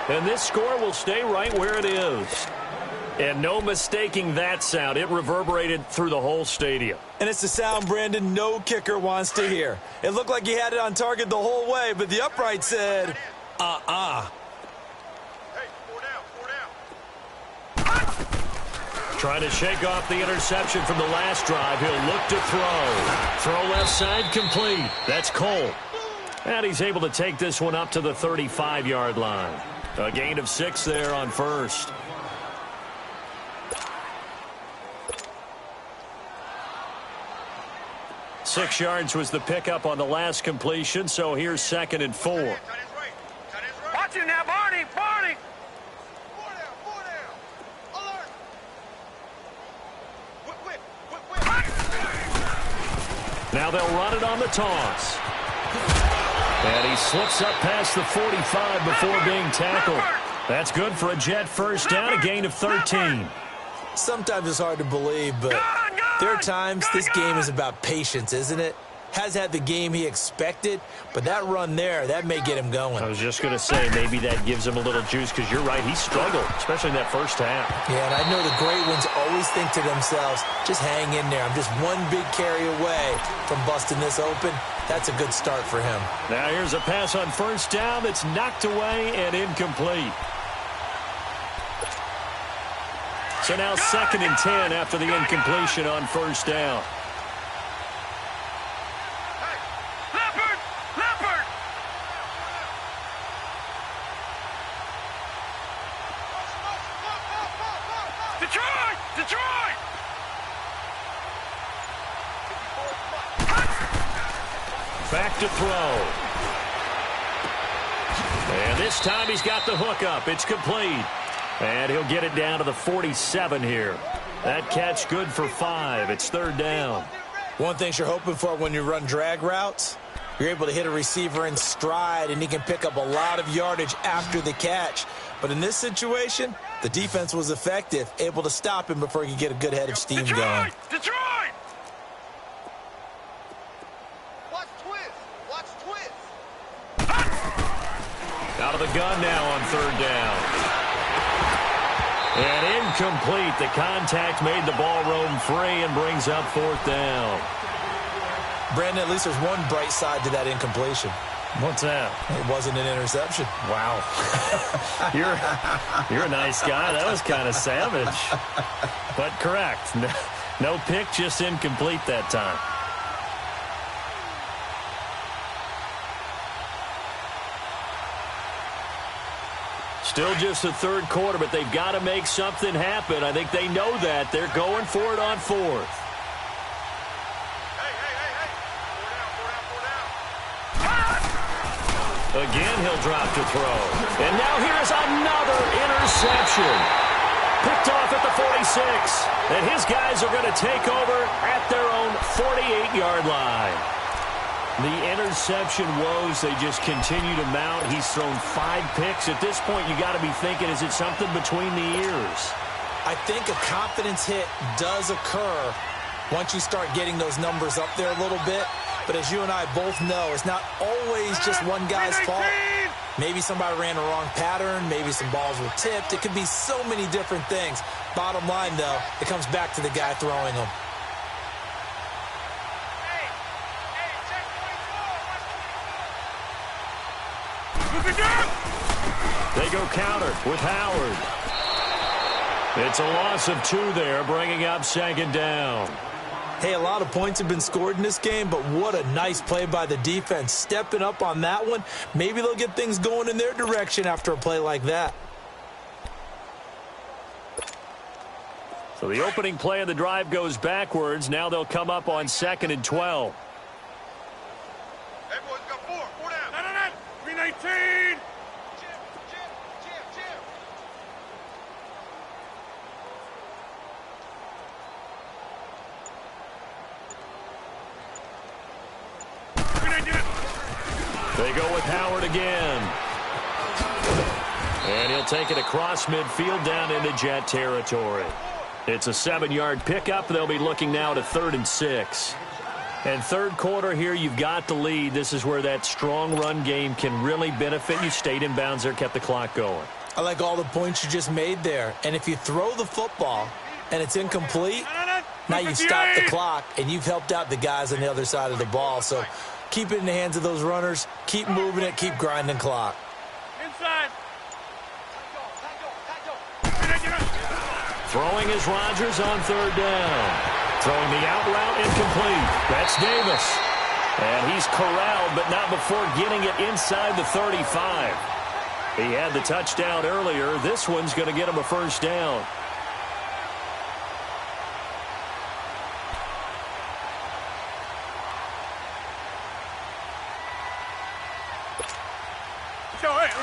good. And this score will stay right where it is. And no mistaking that sound. It reverberated through the whole stadium. And it's the sound, Brandon, no kicker wants to hear. It looked like he had it on target the whole way, but the upright said, Trying to shake off the interception from the last drive. He'll look to throw. Throw left side complete. That's Cole. And he's able to take this one up to the 35-yard line. A gain of 6 there on first. Six yards was the pickup on the last completion, so here's 2nd and 4. Watch it now, Barney! Barney! Now they'll run it on the toss. And he slips up past the 45 before being tackled. That's good for a Jet first down, a gain of 13. Sometimes it's hard to believe, but there are times this game is about patience, isn't it? Has had the game he expected, but that run there, that may get him going. I was just going to say, maybe that gives him a little juice, because you're right, he struggled, especially in that first half. Yeah, and I know the great ones always think to themselves, just hang in there. I'm just one big carry away from busting this open. That's a good start for him. Now here's a pass on first down that's knocked away and incomplete. So now 2nd and 10 after the incompletion on first down. Detroit! Back to throw. And this time he's got the hook up. It's complete. And he'll get it down to the 47 here. That catch good for 5. It's 3rd down. One thing you're hoping for when you run drag routes, you're able to hit a receiver in stride, and he can pick up a lot of yardage after the catch. But in this situation, the defense was effective, able to stop him before he could get a good head of steam going. Detroit! Watch twist! Out of the gun now on 3rd down. And incomplete. The contact made the ball roam free and brings up 4th down. Brandon, at least there's one bright side to that incompletion. What's that? It wasn't an interception. Wow. You're a nice guy. That was kind of savage. But correct. No pick, just incomplete that time. Still just the 3rd quarter, but they've got to make something happen. I think they know that. They're going for it on 4th. Again, he'll drop to throw. And now here's another interception. Picked off at the 46. And his guys are going to take over at their own 48-yard line. The interception woes, they just continue to mount. He's thrown 5 picks. At this point, you got to be thinking, is it something between the ears? I think a confidence hit does occur once you start getting those numbers up there a little bit. But as you and I both know, it's not always just one guy's fault. Maybe somebody ran a wrong pattern. Maybe some balls were tipped. It could be so many different things. Bottom line, though, it comes back to the guy throwing them. They go counter with Howard. It's a loss of 2 there, bringing up 2nd down. Hey, a lot of points have been scored in this game, but what a nice play by the defense. Stepping up on that one. Maybe they'll get things going in their direction after a play like that. So the opening play of the drive goes backwards. Now they'll come up on 2nd and 12. Hey, boys, got 4 down. No. 319. They go with Howard again. And he'll take it across midfield down into Jet territory. It's a 7-yard pickup. They'll be looking now to 3rd and 6. And third quarter here, you've got the lead. This is where that strong run game can really benefit you. Stayed in bounds there, kept the clock going. I like all the points you just made there. And if you throw the football and it's incomplete, now you've stopped the clock and you've helped out the guys on the other side of the ball. So keep it in the hands of those runners. Keep moving it. Keep grinding clock. Inside. Throwing is Rodgers on 3rd down. Throwing the out route incomplete. That's Davis. And he's corralled, but not before getting it inside the 35. He had the touchdown earlier. This one's going to get him a 1st down.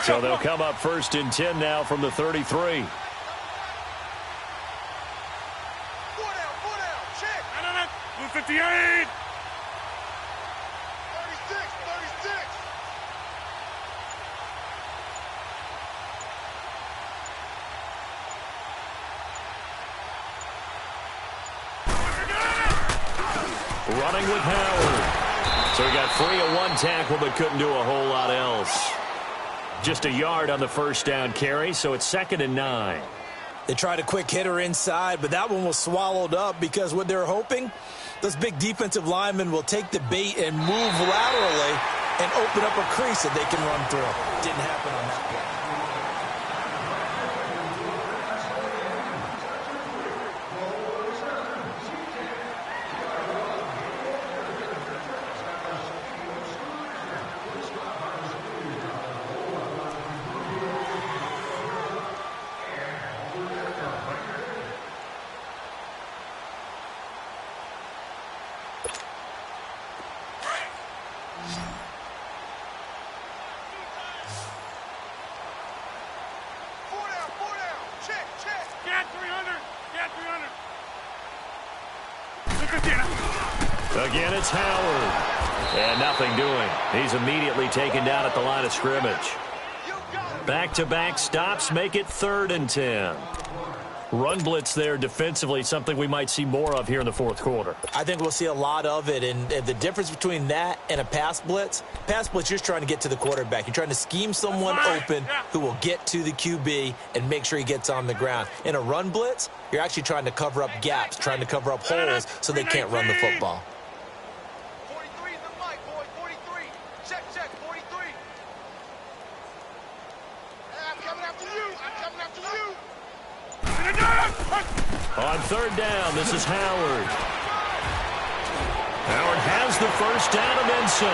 So they'll come up 1st and 10 now from the 33. Check. 58. 36. Running with Howard. So he got free of 1 tackle but couldn't do a whole lot else. Just a yard on the 1st down carry, so it's 2nd and 9. They tried a quick hitter inside, but that one was swallowed up because what they're hoping, those big defensive linemen will take the bait and move laterally and open up a crease that they can run through. Didn't happen on that play. Again, it's Howard. And nothing doing. He's immediately taken down at the line of scrimmage. Back-to-back stops make it 3rd and 10. Run blitz there defensively, something we might see more of here in the 4th quarter. I think we'll see a lot of it, and the difference between that and a pass blitz, you're just trying to get to the quarterback. You're trying to scheme someone open who will get to the QB and make sure he gets on the ground. In a run blitz, you're actually trying to cover up gaps, trying to cover up holes so they can't run the football. 43 in the mic, boy. 43. Check, 43. I'm coming after you. On 3rd down, this is Howard. Howard has the 1st down and then some.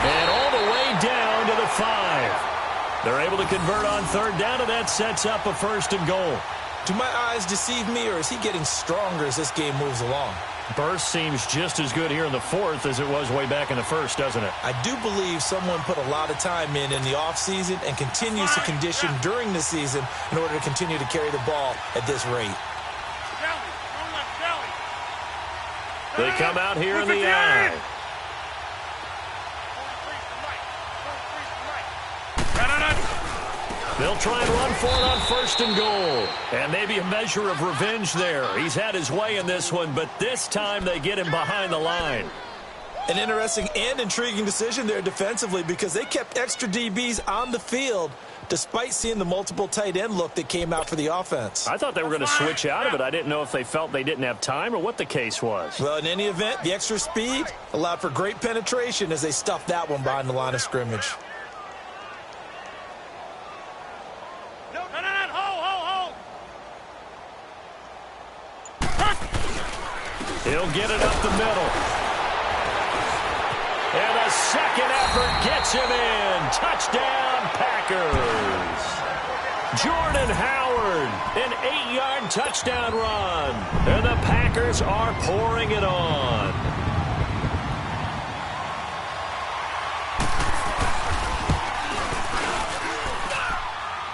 And all the way down to the 5. They're able to convert on 3rd down, and that sets up a 1st and goal. Do my eyes deceive me, or is he getting stronger as this game moves along? Burst seems just as good here in the 4th as it was way back in the 1st, doesn't it? I do believe someone put a lot of time in the offseason and continues to condition during the season in order to continue to carry the ball at this rate. They come out here in the eye. They'll try and run for it on 1st and goal. And maybe a measure of revenge there. He's had his way in this one, but this time they get him behind the line. An interesting and intriguing decision there defensively because they kept extra DBs on the field despite seeing the multiple tight end look that came out for the offense. I thought they were going to switch out of it. I didn't know if they felt they didn't have time or what the case was. Well, in any event, the extra speed allowed for great penetration as they stuffed that one behind the line of scrimmage. He'll get it up the middle. And a second effort gets him in. Touchdown, Packers. Jordan Howard, an 8-yard touchdown run. And the Packers are pouring it on.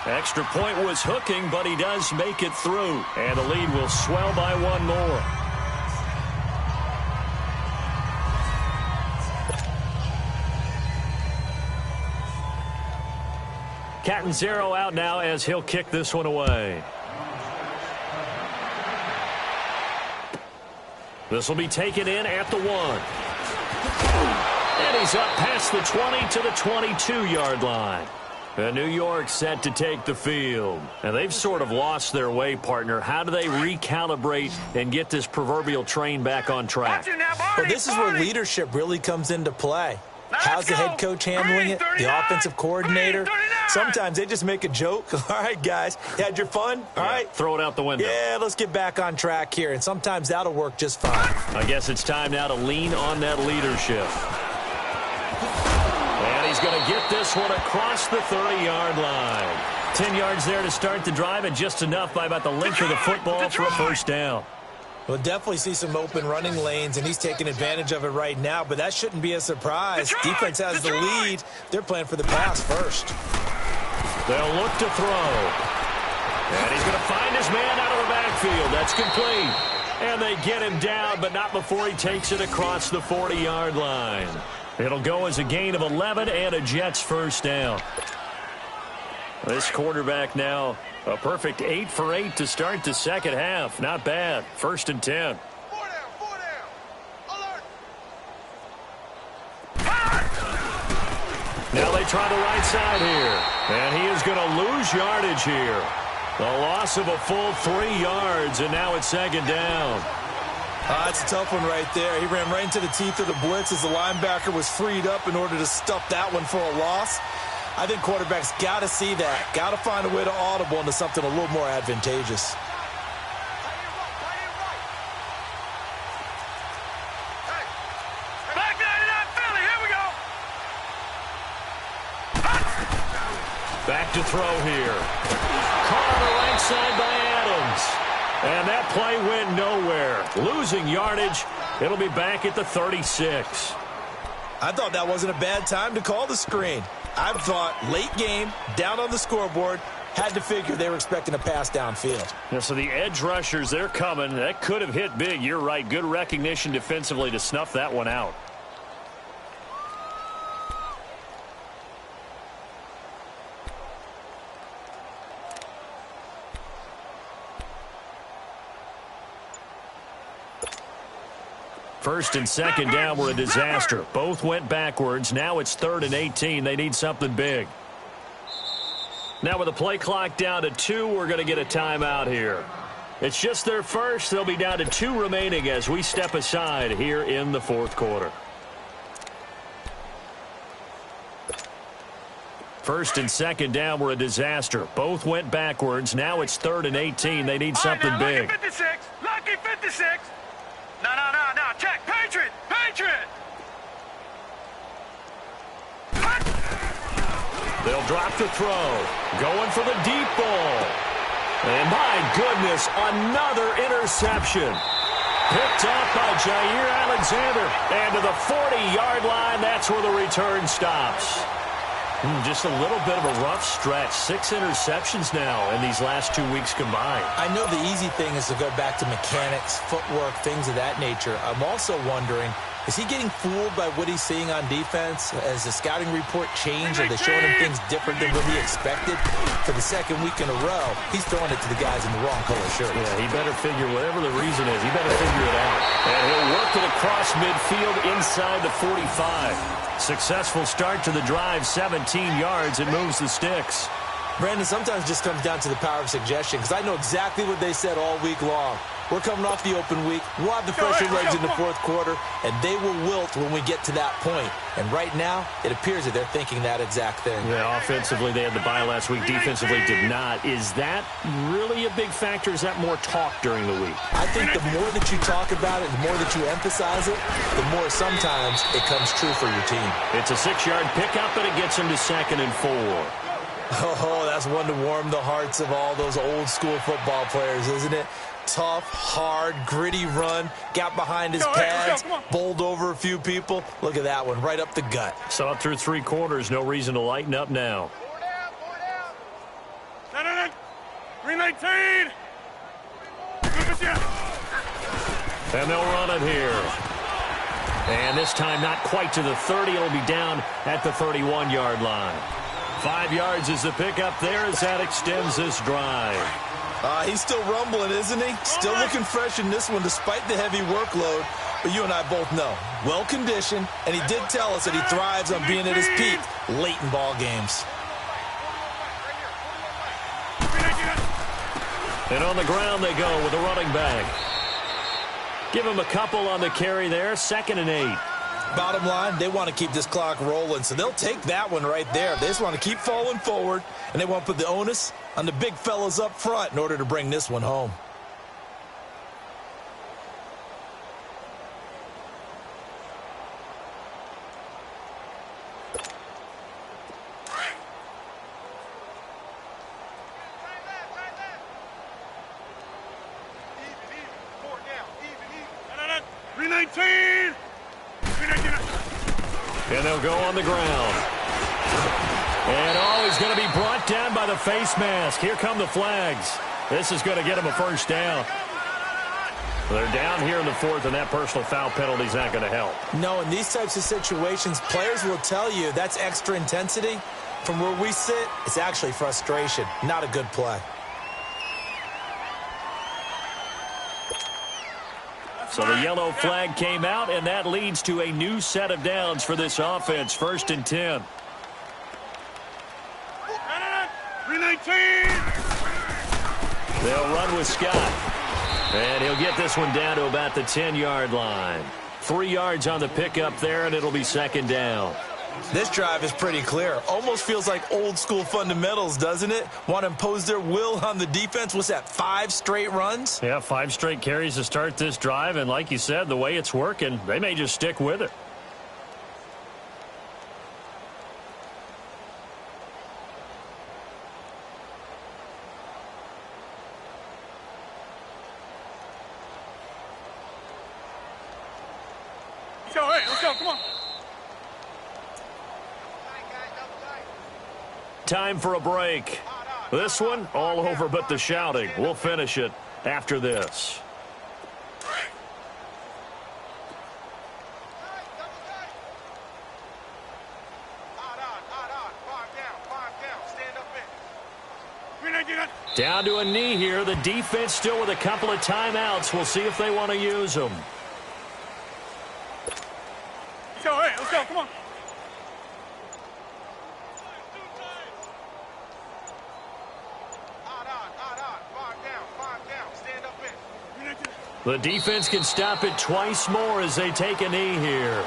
Extra point was hooking, but he does make it through. And the lead will swell by one more. Cat and zero out now as he'll kick this one away. This will be taken in at the 1. And he's up past the 20 to the 22-yard line. And New York set to take the field. And they've sort of lost their way, partner. How do they recalibrate and get this proverbial train back on track? Well, this is where leadership really comes into play. How's the head coach handling it? The offensive coordinator? Sometimes they just make a joke. All right, guys, you had your fun? All right. Throw it out the window. Yeah, let's get back on track here. And sometimes that'll work just fine. I guess it's time now to lean on that leadership. And he's going to get this one across the 30-yard line. 10 yards there to start the drive, and just enough by about the length of the football for a first down. We'll definitely see some open running lanes, and he's taking advantage of it right now, but that shouldn't be a surprise. Defense has the lead. They're playing for the pass first. They'll look to throw. And he's going to find his man out of the backfield. That's complete. And they get him down, but not before he takes it across the 40-yard line. It'll go as a gain of 11 and a Jets first down. This quarterback now a perfect 8 for 8 to start the second half. Not bad. 1st and 10. 4 down. Alert. Now they try the right side here. And he is going to lose yardage here. A loss of a full 3 yards, and now it's 2nd down. That's a tough one right there. He ran right into the teeth of the blitz as the linebacker was freed up in order to stuff that one for a loss. I think quarterbacks got to see that. Got to find a way to audible into something a little more advantageous. Back 99 Philly, here we go. Back to throw here. Caught on the right side by Adams. And that play went nowhere. Losing yardage. It'll be back at the 36. I thought that wasn't a bad time to call the screen. I thought late game, down on the scoreboard, had to figure they were expecting a pass downfield. Yeah, so the edge rushers, they're coming. That could have hit big. You're right. Good recognition defensively to snuff that one out. First and second down were a disaster. Both went backwards. Now it's 3rd and 18. They need something big. Now with the play clock down to 2, we're going to get a timeout here. It's just their first. They'll be down to 2 remaining as we step aside here in the 4th quarter. First and second down were a disaster. Both went backwards. Now it's 3rd and 18. They need something big. Lucky 56. Lucky 56. No. Check. Patriot. They'll drop the throw. Going for the deep ball. And my goodness, another interception. Picked up by Jair Alexander. And to the 40-yard line, that's where the return stops. Just a little bit of a rough stretch. 6 interceptions now in these last 2 weeks combined. I know the easy thing is to go back to mechanics, footwork, things of that nature. I'm also wondering, is he getting fooled by what he's seeing on defense? Has the scouting report changed? Are they showing him things different than what he expected? For the 2nd week in a row, he's throwing it to the guys in the wrong color shirt. Yeah, he better figure whatever the reason is. He better figure it out. And he'll work it across midfield inside the 45. Successful start to the drive, 17 yards. It moves the sticks. Brandon, sometimes it just comes down to the power of suggestion, because I know exactly what they said all week long. We're coming off the open week. We'll have the fresher legs in the 4th quarter, and they will wilt when we get to that point. And right now, it appears that they're thinking that exact thing. Yeah, offensively, they had the bye last week. Defensively, did not. Is that really a big factor? Is that more talk during the week? I think the more that you talk about it, the more that you emphasize it, the more sometimes it comes true for your team. It's a 6-yard pickup, and it gets them to 2nd and 4. Oh, that's one to warm the hearts of all those old-school football players, isn't it? Tough, hard, gritty run, got behind his pads, bowled over a few people. Look at that one, right up the gut. Saw it through 3 quarters, no reason to lighten up now. 4 down. 319. And they'll run it here. And this time not quite to the 30. It'll be down at the 31-yard line. 5 yards is the pickup there as that extends this drive. He's still rumbling, isn't he? Still looking fresh in this one despite the heavy workload. But you and I both know, well-conditioned, and he did tell us that he thrives on being at his peak late in ball games. And on the ground they go with a running back. Give him a couple on the carry there, 2nd and 8. Bottom line, they want to keep this clock rolling, so they'll take that one right there. They just want to keep falling forward, and they want to put the onus on the big fellas up front in order to bring this one home. And they'll go on the ground. And, he's going to be brought down by the face mask. Here come the flags. This is going to get him a first down. They're down here in the 4th, and that personal foul penalty is not going to help. No, in these types of situations, players will tell you that's extra intensity. From where we sit, it's actually frustration, not a good play. So the yellow flag came out, and that leads to a new set of downs for this offense. 1st and 10. 319. They'll run with Scott. And he'll get this one down to about the 10-yard line. 3 yards on the pickup there, and it'll be 2nd down. This drive is pretty clear. Almost feels like old-school fundamentals, doesn't it? Want to impose their will on the defense. What's that, 5 straight runs? Yeah, 5 straight carries to start this drive, and like you said, the way it's working, they may just stick with it. Let's go, come on. Time for a break. This one, all over but the shouting. We'll finish it after this. Down to a knee here. The defense still with a couple of timeouts. We'll see if they want to use them. Let's go, come on. The defense can stop it twice more as they take a knee here.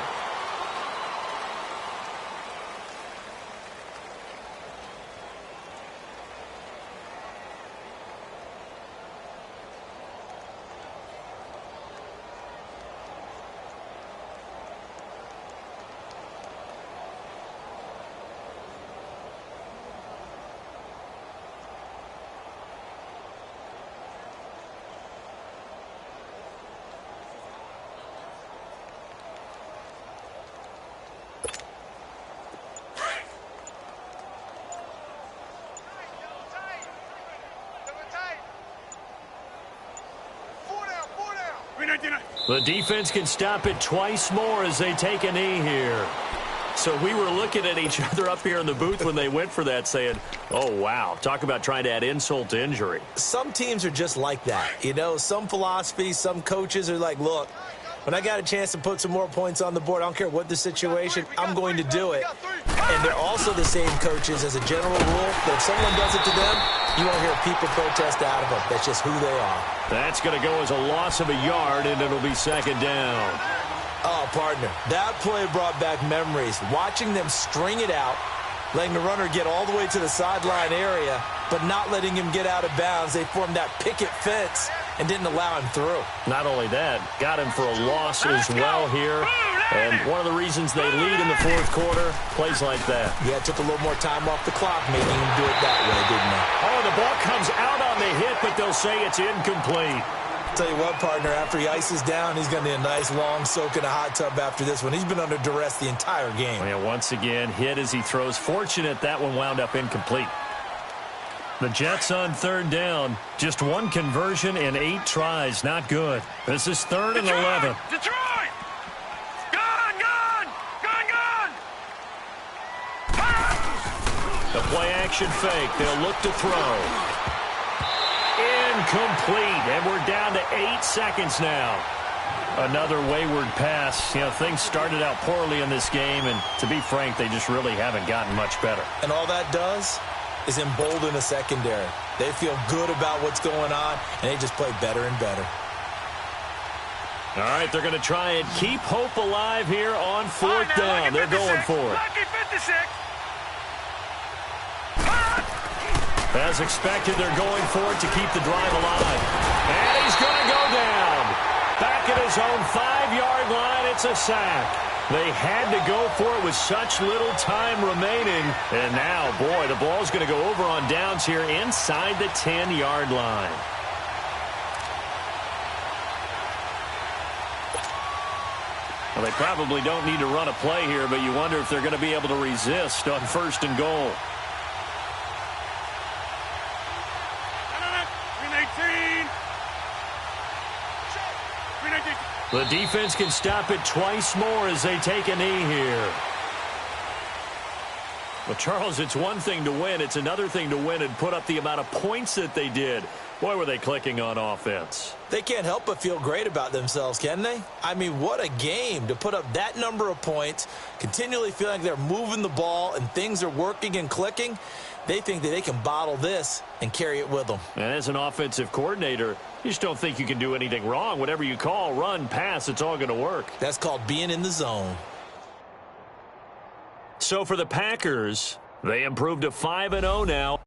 The defense can stop it twice more as they take a knee here. So we were looking at each other up here in the booth when they went for that saying, oh, wow, talk about trying to add insult to injury. Some teams are just like that. You know, some philosophies, some coaches are like, look, when I got a chance to put some more points on the board, I don't care what the situation, I'm going to do it. And they're also the same coaches as a general rule that if someone does it to them, you won't hear people protest out of them. That's just who they are. That's going to go as a loss of a yard, and it'll be 2nd down. Oh, partner, that play brought back memories. Watching them string it out, letting the runner get all the way to the sideline area, but not letting him get out of bounds. They formed that picket fence and didn't allow him through. Not only that, got him for a loss as well here. And one of the reasons they lead in the 4th quarter, plays like that. Yeah, it took a little more time off the clock making him do it that way, didn't it? Oh, the ball comes out on the hit, but they'll say it's incomplete. Tell you what, partner, after he ices down, he's going to need a nice long soak in a hot tub after this one. He's been under duress the entire game. Yeah, once again, hit as he throws. Fortunate that one wound up incomplete. The Jets on 3rd down. Just one conversion in 8 tries. Not good. This is 3rd and 11. Detroit! Gone! The play-action fake. They'll look to throw. Incomplete, and we're down to 8 seconds now. Another wayward pass. You know, things started out poorly in this game, and to be frank, they just really haven't gotten much better. And all that does is embolden the secondary. They feel good about what's going on, and they just play better and better. All right, they're going to try and keep hope alive here on 4th down. They're going for it. As expected, they're going for it to keep the drive alive. And he's going to go down. Back at his own 5-yard line, it's a sack. They had to go for it with such little time remaining. And now, boy, the ball's going to go over on downs here inside the 10-yard line. Well, they probably don't need to run a play here, but you wonder if they're going to be able to resist on 1st and goal. The defense can stop it twice more as they take a knee here. Well, Charles, it's one thing to win. It's another thing to win and put up the amount of points that they did. Boy, were they clicking on offense. They can't help but feel great about themselves, can they? I mean, what a game to put up that number of points, continually feeling like they're moving the ball and things are working and clicking. They think that they can bottle this and carry it with them. And as an offensive coordinator, you just don't think you can do anything wrong. Whatever you call, run, pass, it's all going to work. That's called being in the zone. So for the Packers, they improved to 5-0 now.